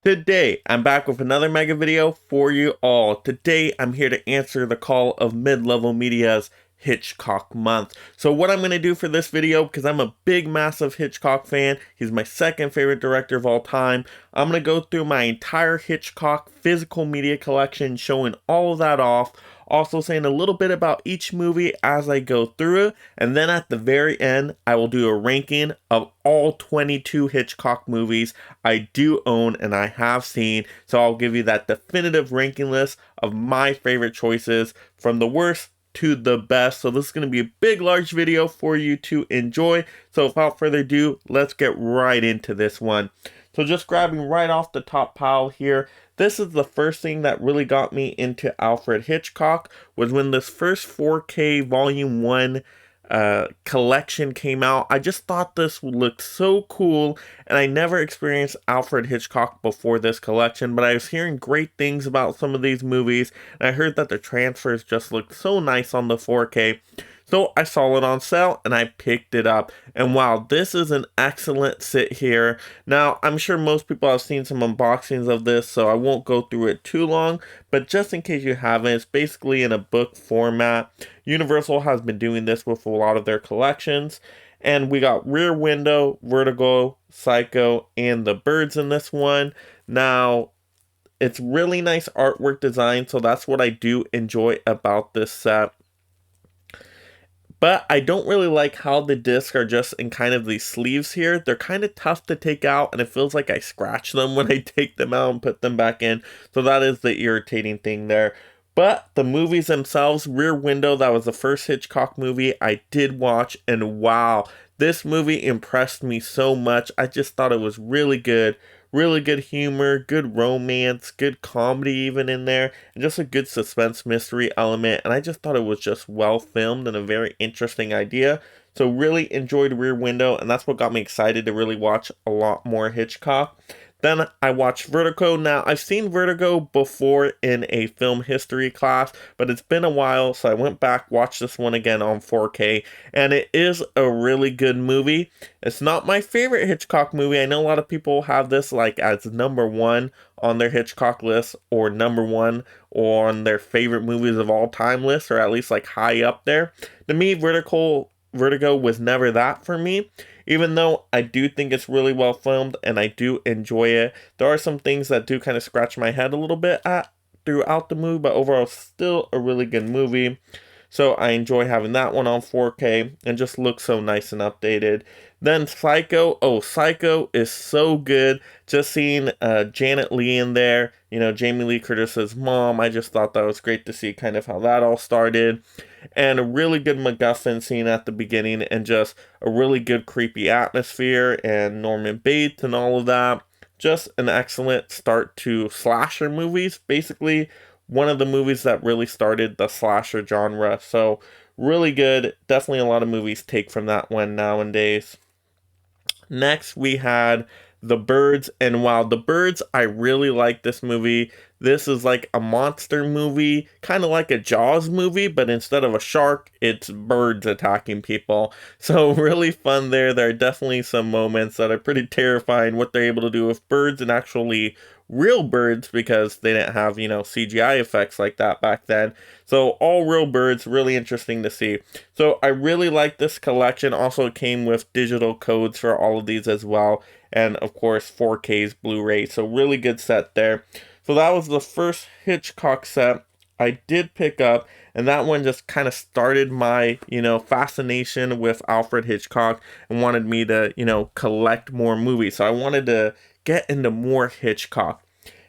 Today, I'm back with another mega video for you all. Today, I'm here to answer the call of Mid-Level Media's Hitchcock month. So what I'm going to do for this video, because I'm a big, massive Hitchcock fan, he's my second favorite director of all time, I'm going to go through my entire Hitchcock physical media collection, showing all of that off, also saying a little bit about each movie as I go through it, and then at the very end, I will do a ranking of all 22 Hitchcock movies I do own and I have seen, so I'll give you that definitive ranking list of my favorite choices from the worst to the best. So this is going to be a big, large video for you to enjoy. So without further ado, let's get right into this one. So just grabbing right off the top pile here, this is the first thing that really got me into Alfred Hitchcock, was when this first 4K Volume 1 collection came out. I just thought this looked so cool, and I never experienced Alfred Hitchcock before this collection, but I was hearing great things about some of these movies, and I heard that the transfers just looked so nice on the 4K. So I saw it on sale and I picked it up. And wow, this is an excellent sit here. Now, I'm sure most people have seen some unboxings of this, so I won't go through it too long. But just in case you haven't, it's basically in a book format. Universal has been doing this with a lot of their collections. And we got Rear Window, Vertigo, Psycho, and The Birds in this one. Now, it's really nice artwork design, so that's what I do enjoy about this set. But I don't really like how the discs are just in kind of these sleeves here. They're kind of tough to take out, and it feels like I scratch them when I take them out and put them back in. So that is the irritating thing there. But the movies themselves, Rear Window, that was the first Hitchcock movie I did watch, and wow, this movie impressed me so much. I just thought it was really good. Really good humor, good romance, good comedy even in there, and just a good suspense mystery element. And I just thought it was just well filmed and a very interesting idea. So really enjoyed Rear Window, and that's what got me excited to really watch a lot more Hitchcock. Then I watched Vertigo. Now, I've seen Vertigo before in a film history class, but it's been a while, so I went back, watched this one again on 4K, and it is a really good movie. It's not my favorite Hitchcock movie. I know a lot of people have this like as number one on their Hitchcock list, or number one on their favorite movies of all time list, or at least like high up there. To me, Vertigo was never that for me. Even though I do think it's really well filmed and I do enjoy it, there are some things that do kind of scratch my head a little bit throughout the movie, but overall still a really good movie. So I enjoy having that one on 4K and just looks so nice and updated. Then Psycho. Oh, Psycho is so good. Just seeing Janet Leigh in there, Jamie Lee Curtis's mom. I just thought that was great to see kind of how that all started. And a really good MacGuffin scene at the beginning, and just a really good creepy atmosphere, and Norman Bates and all of that. Just an excellent start to slasher movies. Basically, one of the movies that really started the slasher genre. So really good. Definitely a lot of movies take from that one nowadays. Next, we had The Birds, and wow, The Birds, I really like this movie. This is like a monster movie, kind of like a Jaws movie, but instead of a shark, it's birds attacking people. So really fun there. There are definitely some moments that are pretty terrifying, what they're able to do with birds, and actually real birds, because they didn't have, CGI effects like that back then. So all real birds, really interesting to see. So I really like this collection. Also came with digital codes for all of these as well. And of course, 4K's Blu-ray. So really good set there. So that was the first Hitchcock set I did pick up, and that one just kind of started my, fascination with Alfred Hitchcock, and wanted me to, collect more movies. So I wanted to get into more Hitchcock.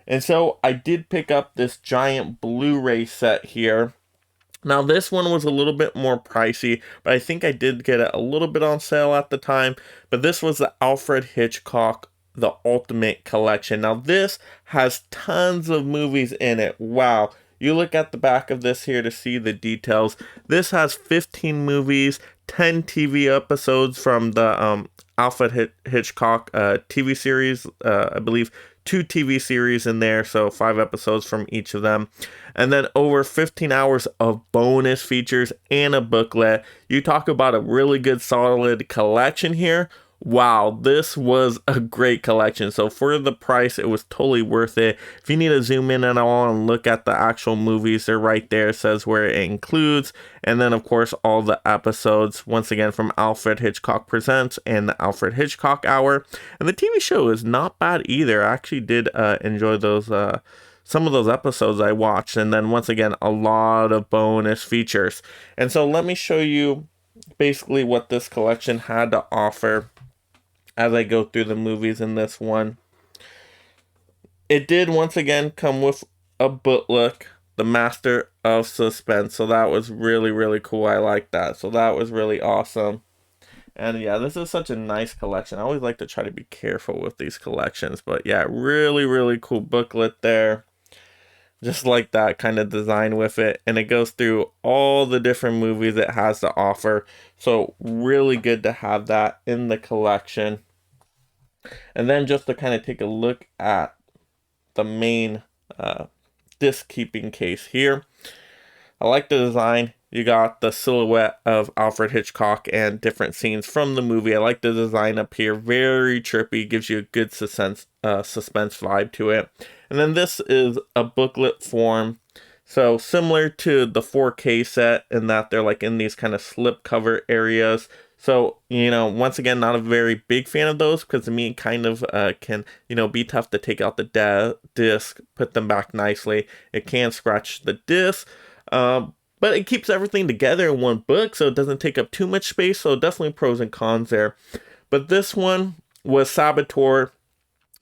And so I did pick up this giant Blu-ray set here. Now this one was a little bit more pricey, but I think I did get it a little bit on sale at the time. But this was the Alfred Hitchcock The Ultimate Collection. Now this has tons of movies in it. Wow. You look at the back of this here to see the details. This has 15 movies, 10 TV episodes from the Alfred Hitchcock TV series. I believe 2 TV series in there, so 5 episodes from each of them. And then over 15 hours of bonus features and a booklet. You talk about a really good solid collection here. Wow, this was a great collection. So for the price, it was totally worth it. If you need to zoom in at all and look at the actual movies, they're right there. It says where it includes. And then, of course, all the episodes, once again, from Alfred Hitchcock Presents and the Alfred Hitchcock Hour. And the TV show is not bad either. I actually did enjoy those, some of those episodes I watched. And then, once again, a lot of bonus features. And so let me show you basically what this collection had to offer as I go through the movies in this one. It did once again come with a booklet, The Master of Suspense. So that was really, really cool. I like that. So that was really awesome. And yeah, this is such a nice collection. I always like to try to be careful with these collections. But yeah, really, really cool booklet there. Just like that kind of design with it. And it goes through all the different movies it has to offer. So really good to have that in the collection. And then just to kind of take a look at the main disc keeping case here. I like the design. You got the silhouette of Alfred Hitchcock and different scenes from the movie. I like the design up here. Very trippy. Gives you a good suspense vibe to it. And then this is a booklet form. So similar to the 4K set in that they're like in these kind of slip cover areas. So, once again, not a very big fan of those because to me it kind of can, be tough to take out the disc, put them back nicely. It can scratch the disc, but it keeps everything together in one book so it doesn't take up too much space. So definitely pros and cons there. But this one was Saboteur.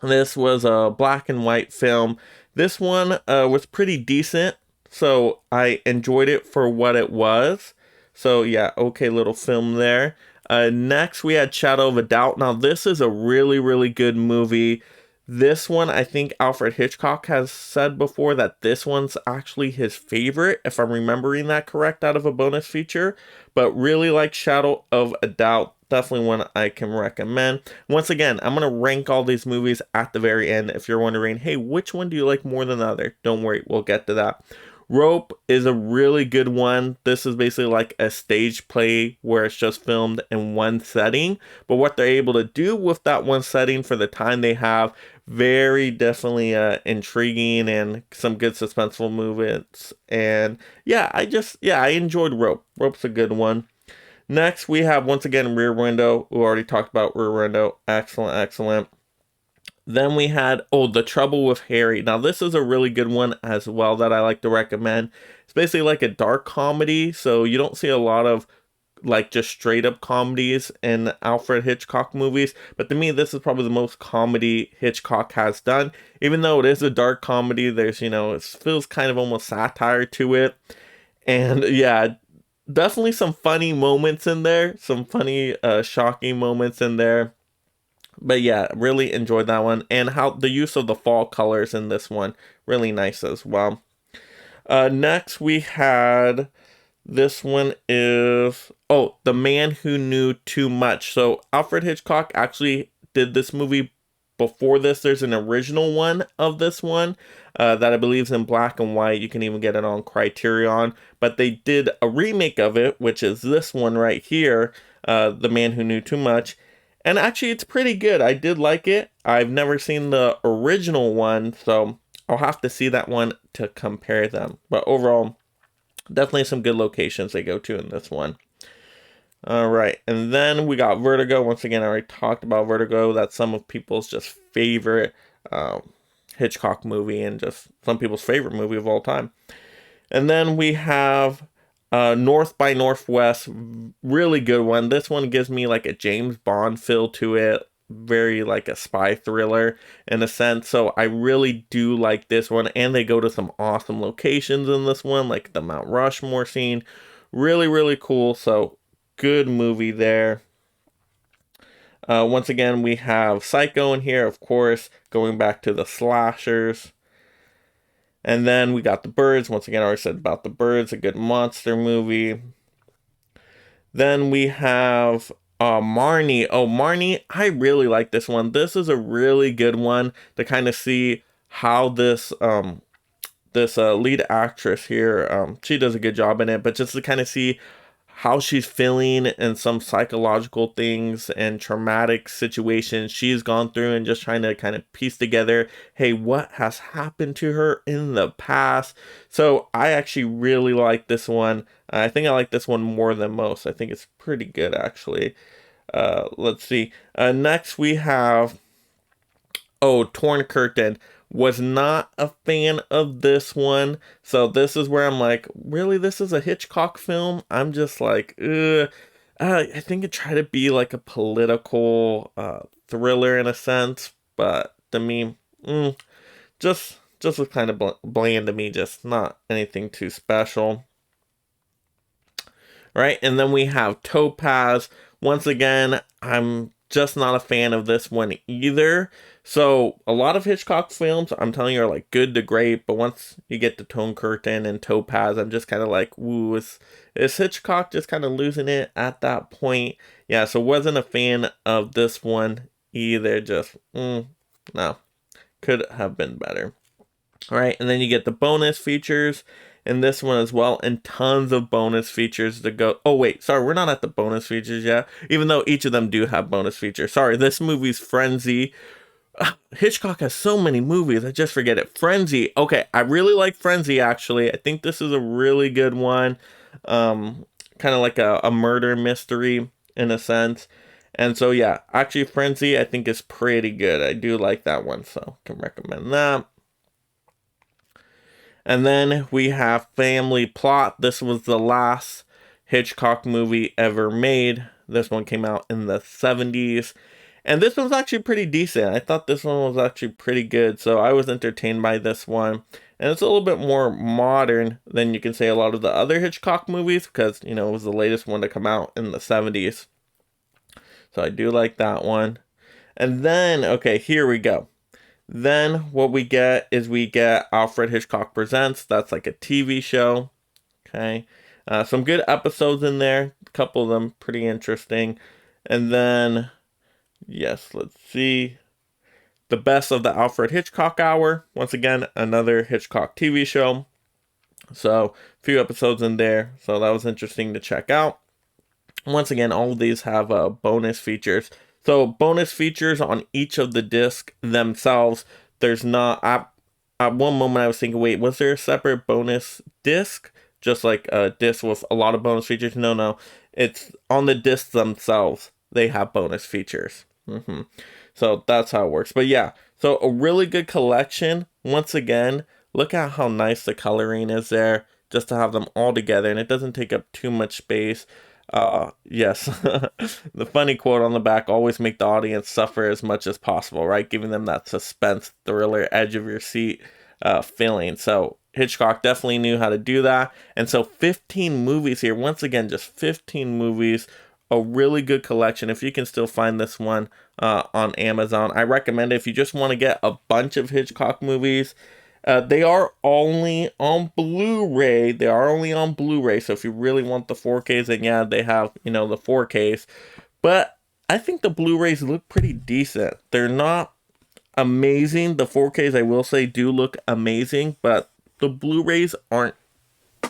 This was a black and white film. This one was pretty decent. So I enjoyed it for what it was. So yeah, okay little film there. Next we had Shadow of a Doubt. Now this is a really, really good movie. This one, I think Alfred Hitchcock has said before that this one's actually his favorite, if I'm remembering that correct, out of a bonus feature. But really like Shadow of a Doubt. Definitely one I can recommend. Once again, I'm going to rank all these movies at the very end. If you're wondering, hey, which one do you like more than the other? Don't worry, we'll get to that. Rope is a really good one. This is basically like a stage play where it's just filmed in one setting. But what they're able to do with that one setting for the time they have, very definitely intriguing and some good suspenseful movements. And yeah, I enjoyed Rope. Rope's a good one. Next, we have once again Rear Window. We already talked about Rear Window. Excellent, excellent. Then we had, The Trouble with Harry. Now, this is a really good one as well that I like to recommend. It's basically like a dark comedy, so you don't see a lot of like just straight up comedies in Alfred Hitchcock movies. But to me, this is probably the most comedy Hitchcock has done. Even though it is a dark comedy, there's, it feels kind of almost satire to it. And yeah, definitely some funny moments in there, some funny, shocking moments in there. But yeah, really enjoyed that one. And how the use of the fall colors in this one, really nice as well. Next, we had, this one is, The Man Who Knew Too Much. So Alfred Hitchcock actually did this movie before this. There's an original one of this one that I believe is in black and white. You can even get it on Criterion. But they did a remake of it, which is this one right here, The Man Who Knew Too Much. And actually, it's pretty good. I did like it. I've never seen the original one, so I'll have to see that one to compare them. But overall, definitely some good locations they go to in this one. All right, and then we got Vertigo. Once again, I already talked about Vertigo. That's some of people's just favorite Hitchcock movie and just some people's favorite movie of all time. And then we have North by Northwest, really good one. This one gives me like a James Bond feel to it, very like a spy thriller in a sense. So I really do like this one, and they go to some awesome locations in this one, like the Mount Rushmore scene. Really, really cool. So good movie there. Once again, we have Psycho in here, of course, going back to the slashers. And then we got The Birds. Once again, I already said about The Birds, a good monster movie. Then we have Marnie. Marnie, I really like this one. This is a really good one to kind of see how this lead actress here, she does a good job in it, but just to kind of see how she's feeling and some psychological things and traumatic situations she's gone through, and just trying to kind of piece together, hey, what has happened to her in the past. So I actually really like this one. I think I like this one more than most. I think it's pretty good, actually. Let's see. Next we have, Torn Curtain. Was not a fan of this one. So this is where I'm like, really, this is a Hitchcock film? I'm just like, ugh. I think it tried to be like a political thriller in a sense, but to me, just was kind of bland to me, just not anything too special. Right, and then we have Topaz. Once again, I'm just not a fan of this one either. So a lot of Hitchcock films, I'm telling you, are like good to great, but once you get to Torn Curtain and Topaz, I'm just kind of like, woo, is Hitchcock just kind of losing it at that point? Yeah, so wasn't a fan of this one either. Just, no, could have been better. All right, and then you get the bonus features in this one as well, and tons of bonus features to go. Oh wait, sorry, we're not at the bonus features yet, even though each of them do have bonus features. Sorry, this movie's Frenzy. Hitchcock has so many movies, I just forget it. Frenzy. Okay, I really like Frenzy, actually. I think this is a really good one. Kind of like a murder mystery in a sense. And so yeah, actually Frenzy I think is pretty good. I do like that one, so can recommend that. And then we have Family Plot. This was the last Hitchcock movie ever made. This one came out in the 70s. And this one's actually pretty decent. I thought this one was actually pretty good. So I was entertained by this one. And it's a little bit more modern than you can say a lot of the other Hitchcock movies, because, it was the latest one to come out in the 70s. So I do like that one. And then, okay, here we go. Then what we get is we get Alfred Hitchcock Presents. That's like a TV show. Okay. Some good episodes in there. A couple of them pretty interesting. And then, yes, let's see. The Best of the Alfred Hitchcock Hour. Once again, another Hitchcock TV show. So, a few episodes in there. So that was interesting to check out. Once again, all of these have bonus features. So bonus features on each of the discs themselves. There's not, at one moment I was thinking, wait, was there a separate bonus disc? Just like a disc with a lot of bonus features? No. It's on the discs themselves. They have bonus features. So that's how it works. But yeah, so a really good collection. Once again, look at how nice the coloring is there, just to have them all together, and it doesn't take up too much space. Yes, the funny quote on the back: always make the audience suffer as much as possible, right? Giving them that suspense, thriller, edge of your seat feeling. So Hitchcock definitely knew how to do that. And so 15 movies here. Once again, just 15 movies. A really good collection. If you can still find this one on Amazon, I recommend it. If you just want to get a bunch of Hitchcock movies, they are only on Blu-ray. So if you really want the 4Ks, then yeah, they have, the 4Ks. But I think the Blu-rays look pretty decent. They're not amazing. The 4Ks, I will say, do look amazing, but the Blu-rays aren't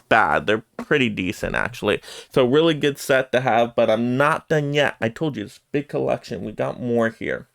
bad. They're pretty decent, actually. So really good set to have, but I'm not done yet. I told you, it's a big collection. We got more here.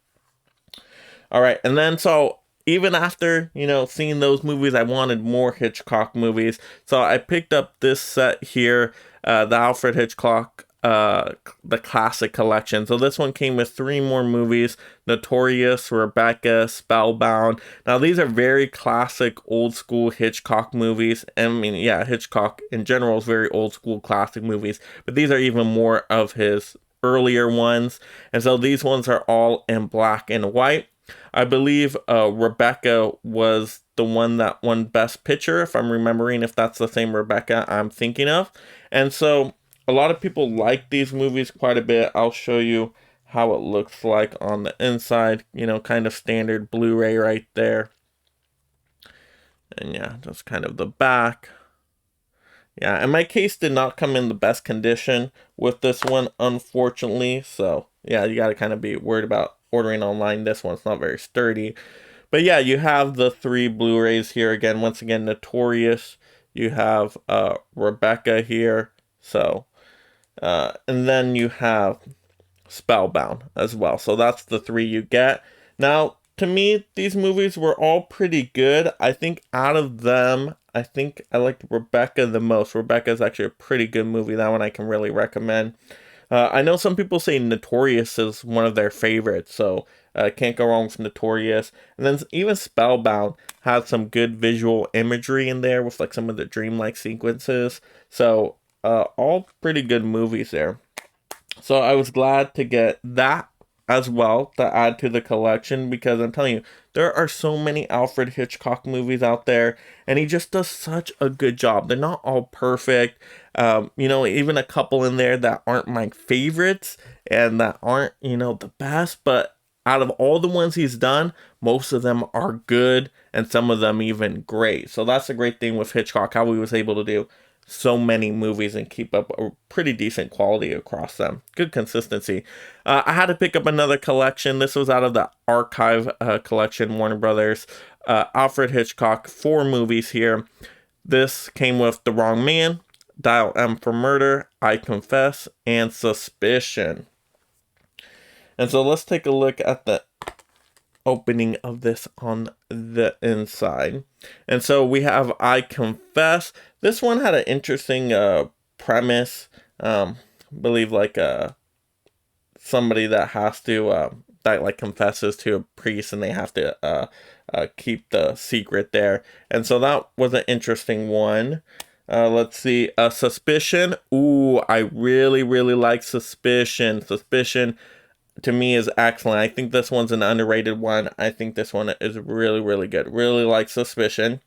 All right, and then so even after, seeing those movies, I wanted more Hitchcock movies. So I picked up this set here, the Alfred Hitchcock, the classic collection. So this one came with 3 more movies: Notorious, Rebecca, Spellbound. Now these are very classic, old school Hitchcock movies. I mean, yeah, Hitchcock in general is very old school classic movies, but these are even more of his earlier ones. And so these ones are all in black and white. I believe Rebecca was the one that won Best Picture, if I'm remembering, if that's the same Rebecca I'm thinking of. And so a lot of people like these movies quite a bit. I'll show you how it looks like on the inside, kind of standard Blu-ray right there. And yeah, just kind of the back. Yeah, and my case did not come in the best condition with this one, unfortunately. So yeah, you got to kind of be worried about ordering online. This one's not very sturdy. But yeah, you have the 3 Blu-rays here again. Once again, Notorious. You have Rebecca here. So And then you have Spellbound as well. So that's the three you get. Now, to me, these movies were all pretty good. I think out of them, I think I liked Rebecca the most. Rebecca is actually a pretty good movie. That one I can really recommend. I know some people say Notorious is one of their favorites, so can't go wrong with Notorious. And then even Spellbound has some good visual imagery in there with like some of the dreamlike sequences. So all pretty good movies there. So I was glad to get that as well to add to the collection, because I'm telling you, there are so many Alfred Hitchcock movies out there, and he just does such a good job. They're not all perfect. Even a couple in there that aren't my favorites and that aren't, the best, but out of all the ones he's done, most of them are good and some of them even great. So that's the great thing with Hitchcock, how he was able to do so many movies and keep up a pretty decent quality across them. Good consistency. I had to pick up another collection. This was out of the Archive collection, Warner Brothers. Alfred Hitchcock, 4 movies here. This came with The Wrong Man, Dial M for Murder, I Confess, and Suspicion. And so let's take a look at the opening of this on the inside. And so we have I Confess. This one had an interesting premise. Believe like somebody that has to that like confesses to a priest, and they have to keep the secret there. And so that was an interesting one. Let's see, Suspicion. Ooh, I really like Suspicion. Suspicion to me is excellent. I think this one's an underrated one. I think this one is really good. Really like Suspicion.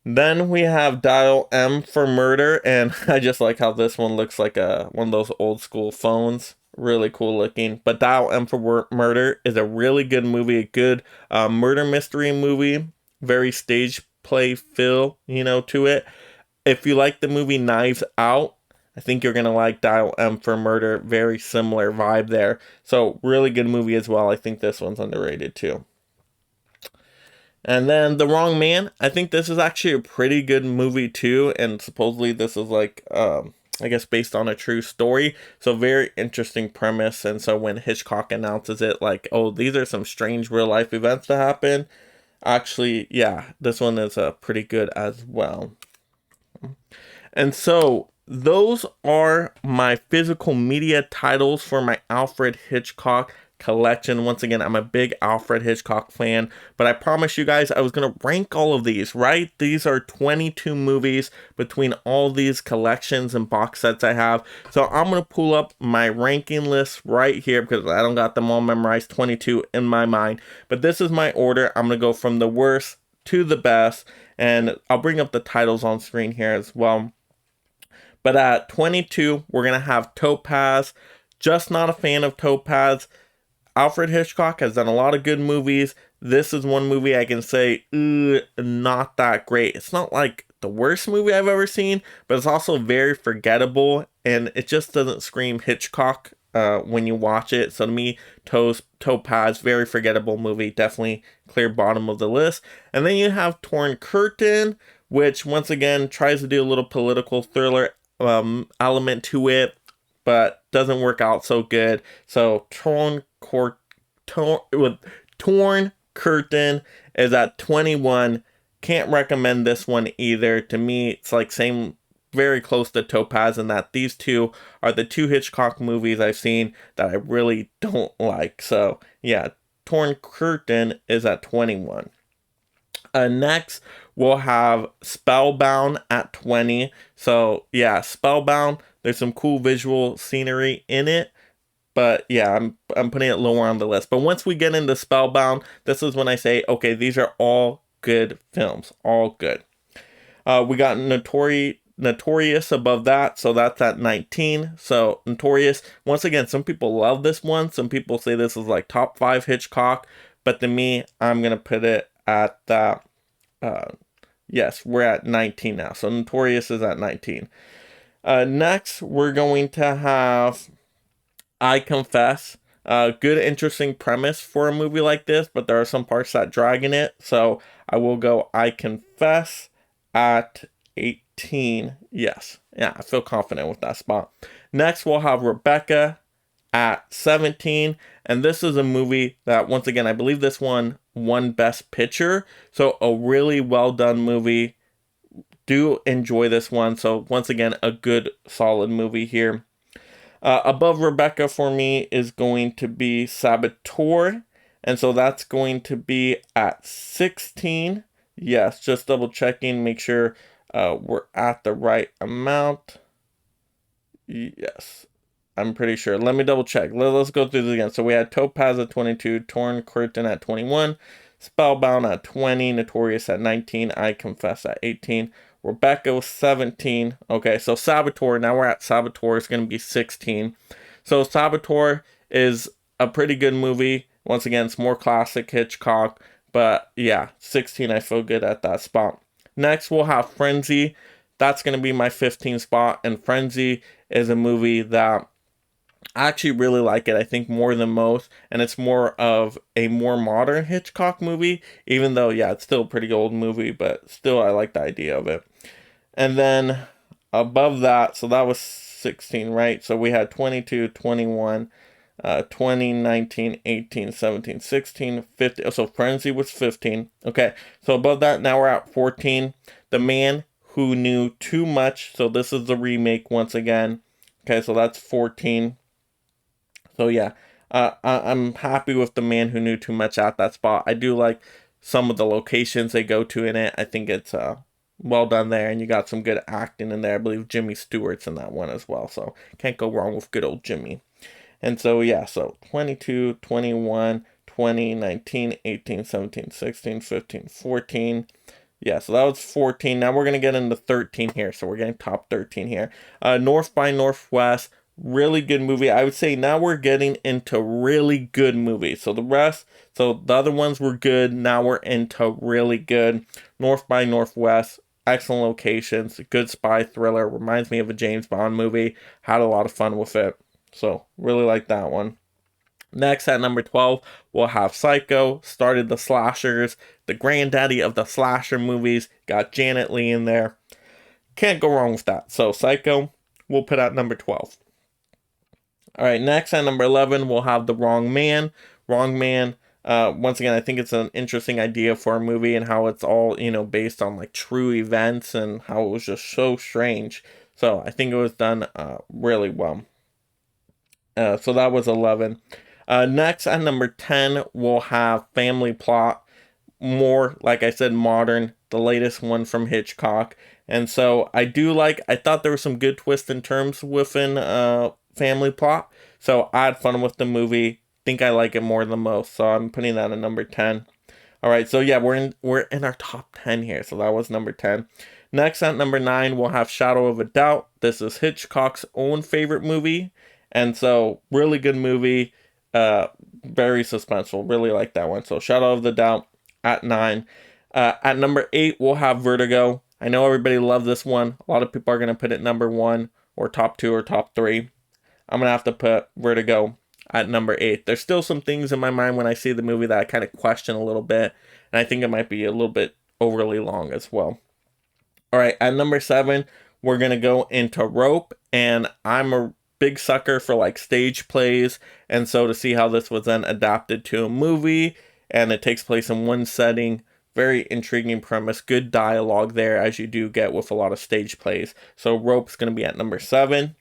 Then we have Dial M for Murder, and I just like how this one looks like one of those old school phones. Really cool looking. But Dial M for Murder is a really good movie, a good murder mystery movie. Very stage play feel, to it. If you like the movie Knives Out, I think you're going to like Dial M for Murder. Very similar vibe there. So really good movie as well. I think this one's underrated too. And then The Wrong Man. I think this is actually a pretty good movie too. And supposedly this is like, I guess based on a true story. So very interesting premise. And so when Hitchcock announces it like, oh, these are some strange real life events that happen. Actually, yeah, this one is pretty good as well. And so those are my physical media titles for my Alfred Hitchcock collection. Once again, I'm a big Alfred Hitchcock fan, but I promise you guys I was going to rank all of these, right? These are 22 movies between all these collections and box sets I have. So I'm going to pull up my ranking list right here because I don't got them all memorized, 22 in my mind. But this is my order. I'm going to go from the worst to the best, and I'll bring up the titles on screen here as well. But at 22, we're going to have Topaz. Just not a fan of Topaz. Alfred Hitchcock has done a lot of good movies. This is one movie I can say, not that great. It's not like the worst movie I've ever seen, but it's also very forgettable, and it just doesn't scream Hitchcock when you watch it. So to me, Topaz, very forgettable movie. Definitely clear bottom of the list. And then you have Torn Curtain, which once again tries to do a little political thriller element to it, but doesn't work out so good. So Torn Curtain is at 21. Can't recommend this one either. To me, it's like very close to Topaz, in that these two are the 2 Hitchcock movies I've seen that I really don't like. So yeah, Torn Curtain is at 21. Next, we'll have Spellbound at 20. So yeah, Spellbound, there's some cool visual scenery in it. But yeah, I'm putting it lower on the list. But once we get into Spellbound, this is when I say, okay, these are all good films. All good. We got Notorious above that, so that's at 19. So Notorious, once again, some people love this one. Some people say this is like top 5 Hitchcock. But to me, I'm going to put it at that. Yes, we're at 19 now. So Notorious is at 19. Next, we're going to have I Confess. Good, interesting premise for a movie like this, but there are some parts that drag in it. So I will go I Confess at 18. Yes. Yeah, I feel confident with that spot. Next, we'll have Rebecca at 17. And this is a movie that, once again, I believe this one won Best Picture. So, a really well done movie. Do enjoy this one. So, once again, a good, solid movie here. Above Rebecca for me is going to be Saboteur. And so that's going to be at 16. Yes, just double checking, make sure we're at the right amount. Yes, I'm pretty sure. Let me double check. Let's go through this again. So we had Topaz at 22, Torn Curtain at 21, Spellbound at 20, Notorious at 19, I Confess at 18, Rebecca was 17. Okay, so Saboteur, now we're at Saboteur, is going to be 16. So Saboteur is a pretty good movie. Once again, it's more classic Hitchcock. But yeah, 16, I feel good at that spot. Next, we'll have Frenzy. That's going to be my 15 spot. And Frenzy is a movie that I actually really like it, I think, more than most. And it's more of a more modern Hitchcock movie. Even though, yeah, it's still a pretty old movie. But still, I like the idea of it. And then above that, so that was 16, right? So we had 22, 21, 20, 19, 18, 17, 16, 15. So Frenzy was 15. Okay, so above that, now we're at 14. The Man Who Knew Too Much. So this is the remake once again. Okay, so that's 14. So yeah, I'm happy with The Man Who Knew Too Much at that spot. I do like some of the locations they go to in it. I think it's well done there, and you got some good acting in there. I believe Jimmy Stewart's in that one as well, so can't go wrong with good old Jimmy. And so, yeah, so 22, 21, 20, 19, 18, 17, 16, 15, 14. Yeah, so that was 14. Now we're going to get into 13 here. So we're getting top 13 here. North by Northwest, really good movie. I would say now we're getting into really good movies. So the other ones were good. Now we're into really good. North by Northwest, excellent locations, good spy thriller. Reminds me of a James Bond movie. Had a lot of fun with it. So, really like that one. Next, at number 12, we'll have Psycho. Started the slashers. The granddaddy of the slasher movies. Got Janet Leigh in there. Can't go wrong with that. So, Psycho, we'll put at number 12. Alright, next at number 11, we'll have The Wrong Man. Wrong Man, once again, I think it's an interesting idea for a movie and how it's all, based on like true events and how it was just so strange. So, I think it was done really well. So that was 11. Next, at number 10, we'll have Family Plot. More, like I said, modern. The latest one from Hitchcock. And so I thought there were some good twists and turns within Family Plot. So I had fun with the movie. Think I like it more than most. So I'm putting that at number 10. Alright, so yeah, we're in our top 10 here. So that was number 10. Next, at number 9, we'll have Shadow of a Doubt. This is Hitchcock's own favorite movie. And so, really good movie, very suspenseful, really like that one. So, Shadow of the Doubt at 9. At number 8, we'll have Vertigo. I know everybody loved this one. A lot of people are going to put it number 1, or top 2, or top 3. I'm going to have to put Vertigo at number 8. There's still some things in my mind when I see the movie that I kind of question a little bit, and I think it might be a little bit overly long as well. Alright, at number 7, we're going to go into Rope, and I'm a big sucker for like stage plays, and so to see how this was then adapted to a movie and it takes place in one setting, very intriguing premise, good dialogue there as you do get with a lot of stage plays. So Rope's going to be at number 7.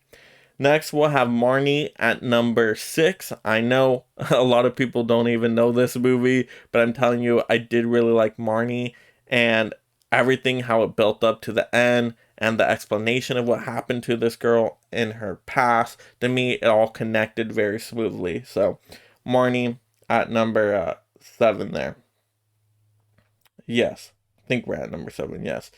Next, we'll have Marnie at number 6. I know a lot of people don't even know this movie, but I'm telling you, I did really like Marnie, and everything, how it built up to the end, and the explanation of what happened to this girl in her past. To me, it all connected very smoothly. So, Marnie at number 7 there. Yes. I think we're at number 7, yes.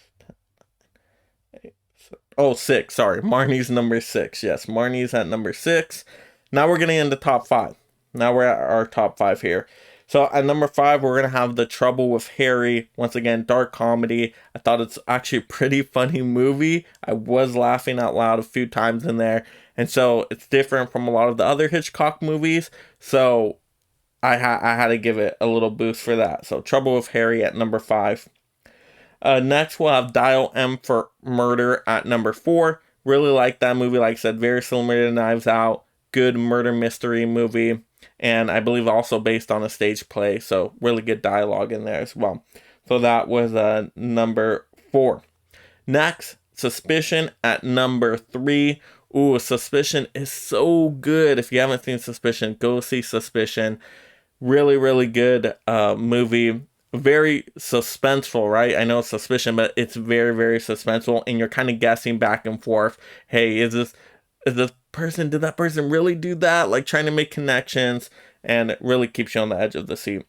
6, sorry. Marnie's number 6. Yes, Marnie's at number 6. Now we're getting into top 5. Now we're at our top 5 here. So at number 5, we're going to have The Trouble with Harry. Once again, dark comedy. I thought it's actually a pretty funny movie. I was laughing out loud a few times in there. And so it's different from a lot of the other Hitchcock movies. So I had to give it a little boost for that. So Trouble with Harry at number 5. Next, we'll have Dial M for Murder at number 4. Really like that movie. Like I said, very similar to Knives Out. Good murder mystery movie. And I believe also based on a stage play. So really good dialogue in there as well. So that was number 4. Next, Suspicion at number 3. Ooh, Suspicion is so good. If you haven't seen Suspicion, go see Suspicion. Really, really good movie. Very suspenseful, right? I know it's Suspicion, but it's very, very suspenseful, and you're kind of guessing back and forth. Hey, is this person, did that person really do that? Like trying to make connections, and it really keeps you on the edge of the seat.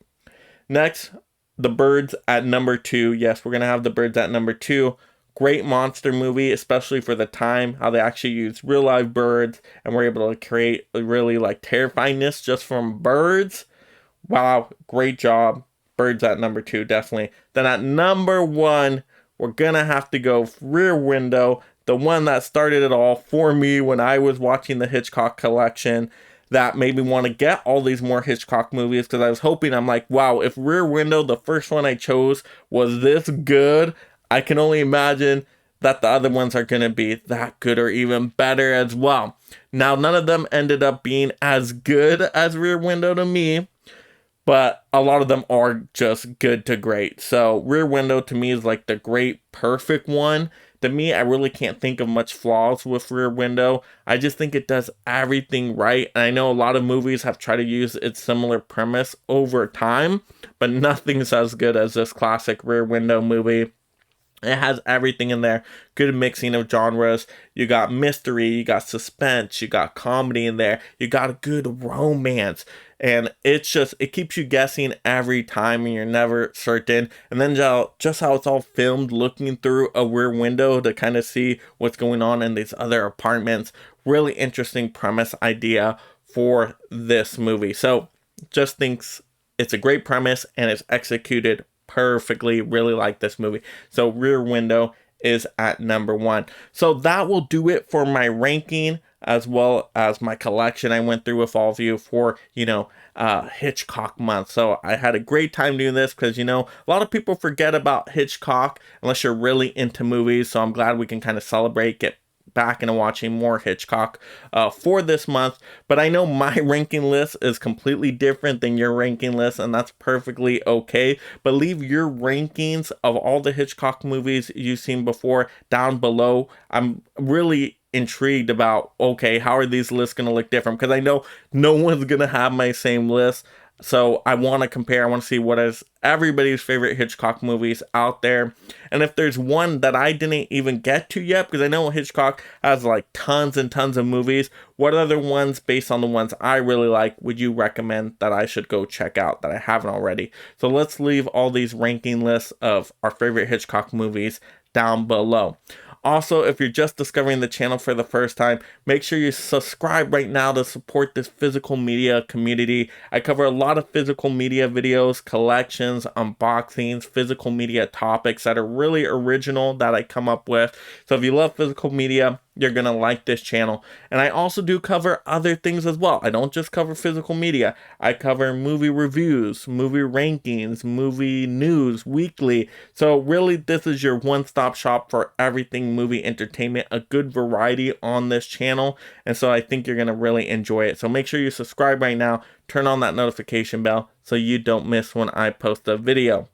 Next, The Birds at number 2. Yes, we're gonna have The Birds at number 2. Great monster movie, especially for the time, how they actually use real live birds and were able to create really like terrifyingness just from birds. Wow, great job. Birds at number 2, definitely. Then at number 1, we're gonna have to go Rear Window, the one that started it all for me when I was watching the Hitchcock collection. That made me want to get all these more Hitchcock movies, because I was hoping, I'm like, wow, if Rear Window, the first one I chose, was this good, I can only imagine that the other ones are going to be that good or even better as well. Now, none of them ended up being as good as Rear Window to me, but a lot of them are just good to great. So Rear Window to me is like the great perfect one. To me, I really can't think of much flaws with Rear Window. I just think it does everything right. And I know a lot of movies have tried to use its similar premise over time, but nothing's as good as this classic Rear Window movie. It has everything in there. Good mixing of genres. You got mystery, you got suspense, you got comedy in there. You got a good romance. And it's just, it keeps you guessing every time and you're never certain. And then just how it's all filmed, looking through a rear window to kind of see what's going on in these other apartments. Really interesting premise idea for this movie. So just thinks it's a great premise and it's executed perfectly. Really like this movie. So Rear Window is at number 1. So that will do it for my ranking as well as my collection I went through with all of you for, Hitchcock month. So I had a great time doing this because, a lot of people forget about Hitchcock unless you're really into movies. So I'm glad we can kind of celebrate, get back into watching more Hitchcock for this month. But I know my ranking list is completely different than your ranking list, and that's perfectly okay. But leave your rankings of all the Hitchcock movies you've seen before down below. I'm really intrigued about, okay, how are these lists going to look different? Because I know no one's going to have my same list. So I want to compare. I want to see what is everybody's favorite Hitchcock movies out there. And if there's one that I didn't even get to yet, because I know Hitchcock has like tons and tons of movies, what other ones based on the ones I really like would you recommend that I should go check out that I haven't already? So let's leave all these ranking lists of our favorite Hitchcock movies down below. Also, if you're just discovering the channel for the first time, make sure you subscribe right now to support this physical media community. I cover a lot of physical media videos, collections, unboxings, physical media topics that are really original that I come up with. So if you love physical media, you're going to like this channel. And I also do cover other things as well. I don't just cover physical media. I cover movie reviews, movie rankings, movie news weekly. So really, this is your one-stop shop for everything movie entertainment, a good variety on this channel. And so I think you're going to really enjoy it. So make sure you subscribe right now, turn on that notification bell so you don't miss when I post a video.